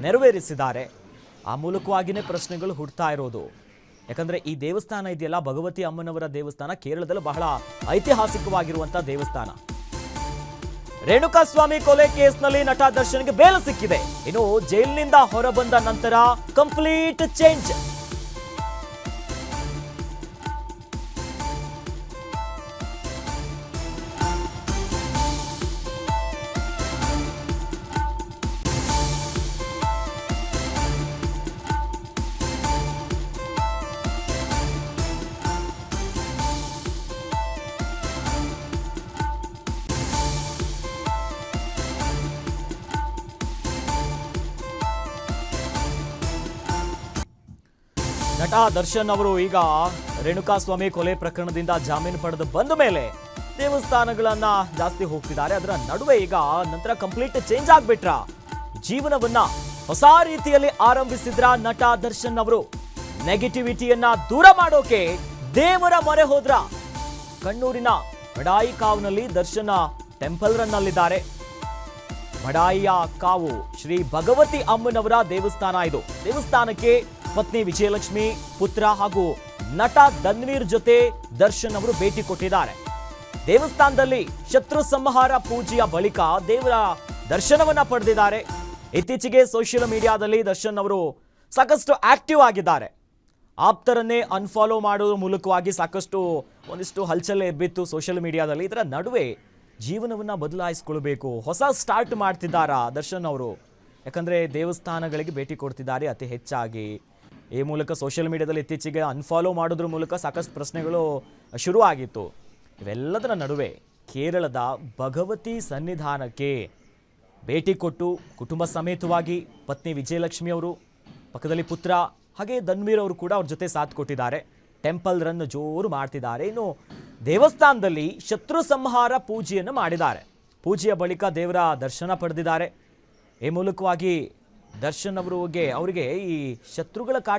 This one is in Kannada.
ನೆರವೇರಿಸಿದ್ದಾರೆ. ಆ ಮೂಲಕವಾಗಿಯೇ ಪ್ರಶ್ನೆಗಳು ಹುಡ್ತಾ ಇರೋದು. ಯಾಕಂದ್ರೆ ಈ ದೇವಸ್ಥಾನ ಇದೆಯಲ್ಲ, ಭಗವತಿ ಅಮ್ಮನವರ ದೇವಸ್ಥಾನ ಕೇರಳದಲ್ಲಿ ಬಹಳ ಐತಿಹಾಸಿಕವಾಗಿರುವಂತಹ ದೇವಸ್ಥಾನ. ರೇಣುಕಾಸ್ವಾಮಿ ಕೊಲೆ ಕೇಸ್ನಲ್ಲಿ ನಟ ದರ್ಶನ್ಗೆ ಬೇಲ್ ಸಿಕ್ಕಿದೆ. ಇನ್ನು ಜೈಲಿನಿಂದ ಹೊರಬಂದ ನಂತರ ಕಂಪ್ಲೀಟ್ ಚೇಂಜ್. ನಟ ದರ್ಶನ್ ಅವರು ಈಗ ರೇಣುಕಾಸ್ವಾಮಿ ಕೊಲೆ ಪ್ರಕರಣದಿಂದ ಜಾಮೀನು ಪಡೆದು ಬಂದ ಮೇಲೆ ದೇವಸ್ಥಾನಗಳನ್ನ ಜಾಸ್ತಿ ಹೋಗ್ತಿದ್ದಾರೆ. ಅದರ ನಡುವೆ ಈಗ ನಂತರ ಕಂಪ್ಲೀಟ್ ಚೇಂಜ್ ಆಗ್ಬಿಟ್ರ, ಜೀವನವನ್ನ ಹೊಸ ರೀತಿಯಲ್ಲಿ ಆರಂಭಿಸಿದ್ರ ನಟ ದರ್ಶನ್ ಅವರು. ನೆಗೆಟಿವಿಟಿಯನ್ನ ದೂರ ಮಾಡೋಕೆ ದೇವರ ಮೊರೆ ಹೋದ್ರ. ಕಣ್ಣೂರಿನ ಮಡಾಯಿ ಕಾವ್ನಲ್ಲಿ ದರ್ಶನ ಟೆಂಪಲ್ ರನ್ ನಲ್ಲಿದ್ದಾರೆ. ಮಡಾಯಿಯ ಕಾವು ಶ್ರೀ ಭಗವತಿ ಅಮ್ಮನವರ ದೇವಸ್ಥಾನ ಇದು. ದೇವಸ್ಥಾನಕ್ಕೆ ಪತ್ನಿ ವಿಜಯಲಕ್ಷ್ಮಿ, ಪುತ್ರ ಹಾಗೂ ನಟ ಧನ್ವೀರ್ ಜೊತೆ ದರ್ಶನ್ ಅವರು ಭೇಟಿ ಕೊಟ್ಟಿದ್ದಾರೆ. ದೇವಸ್ಥಾನದಲ್ಲಿ ಶತ್ರು ಸಂಹಾರ ಪೂಜೆಯ ಬಳಿಕ ದೇವರ ದರ್ಶನವನ್ನ ಪಡೆದಿದ್ದಾರೆ. ಇತ್ತೀಚೆಗೆ ಸೋಷಿಯಲ್ ಮೀಡಿಯಾದಲ್ಲಿ ದರ್ಶನ್ ಅವರು ಸಾಕಷ್ಟು ಆಕ್ಟಿವ್ ಆಗಿದ್ದಾರೆ. ಆಪ್ತರನ್ನೇ ಅನ್ಫಾಲೋ ಮಾಡೋದ್ರ ಮೂಲಕವಾಗಿ ಒಂದಿಷ್ಟು ಹಲ್ಚಲ್ ಎಬ್ಬಿತ್ತು ಸೋಷಿಯಲ್ ಮೀಡಿಯಾದಲ್ಲಿ. ಇದರ ನಡುವೆ ಜೀವನವನ್ನ ಬದಲಾಯಿಸಿಕೊಳ್ಬೇಕು, ಹೊಸ ಸ್ಟಾರ್ಟ್ ಮಾಡ್ತಿದ್ದಾರಾ ದರ್ಶನ್ ಅವರು. ಯಾಕಂದ್ರೆ ದೇವಸ್ಥಾನಗಳಿಗೆ ಭೇಟಿ ಕೊಡ್ತಿದ್ದಾರೆ ಅತಿ ಹೆಚ್ಚಾಗಿ. ಈ ಮೂಲಕ ಸೋಷಿಯಲ್ ಮೀಡಿಯಾದಲ್ಲಿ ಇತ್ತೀಚೆಗೆ ಅನ್ಫಾಲೋ ಮಾಡೋದ್ರ ಮೂಲಕ ಸಾಕಷ್ಟು ಪ್ರಶ್ನೆಗಳು ಶುರು ಆಗಿತ್ತು. ಇವೆಲ್ಲದರ ನಡುವೆ ಕೇರಳದ ಭಗವತಿ ಸನ್ನಿಧಾನಕ್ಕೆ ಭೇಟಿ ಕೊಟ್ಟು ಕುಟುಂಬ ಸಮೇತವಾಗಿ ಪತ್ನಿ ವಿಜಯಲಕ್ಷ್ಮಿ ಅವರು, ಪಕ್ಕದಲ್ಲಿ ಪುತ್ರ ಹಾಗೆ ಧನ್ವೀರ್ ಅವರು ಕೂಡ ಅವ್ರ ಜೊತೆ ಸಾಥ್ ಕೊಟ್ಟಿದ್ದಾರೆ. ಟೆಂಪಲ್ ರನ್ ಜೋರು ಮಾಡ್ತಿದ್ದಾರೆ. ಇನ್ನು ದೇವಸ್ಥಾನದಲ್ಲಿ ಶತ್ರು ಸಂಹಾರ ಪೂಜೆಯನ್ನು ಮಾಡಿದ್ದಾರೆ. ಪೂಜೆಯ ಬಳಿಕ ದೇವರ ದರ್ಶನ ಪಡೆದಿದ್ದಾರೆ. ಈ ಮೂಲಕವಾಗಿ ದರ್ಶನ್ ಅವರಿಗೆ ಈ ಶತ್ರುಗಳ